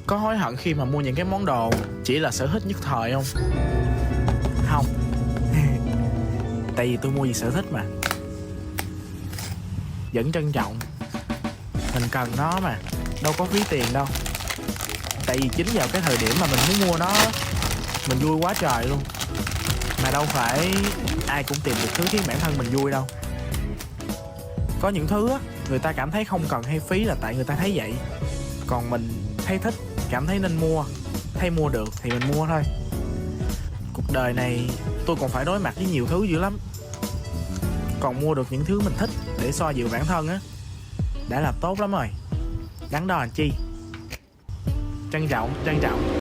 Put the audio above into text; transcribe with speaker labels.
Speaker 1: Có hối hận khi mà mua những cái món đồ chỉ là sở thích nhất thời không? Không. Tại vì tôi mua vì sở thích mà. Vẫn trân trọng. Mình cần nó mà, đâu có phí tiền đâu. Tại vì chính vào cái thời điểm mà mình muốn mua nó, mình vui quá trời luôn. Mà đâu phải ai cũng tìm được thứ khiến bản thân mình vui đâu. Có những thứ á, người ta cảm thấy không cần hay phí là tại người ta thấy vậy. Còn mình thấy thích, cảm thấy nên mua, thấy mua được thì mình mua thôi. Cuộc đời này tôi còn phải đối mặt với nhiều thứ dữ lắm. Còn mua được những thứ mình thích để xoa dịu bản thân á, đã là tốt lắm rồi. Đắn đo làm chi. Trân trọng, trân trọng.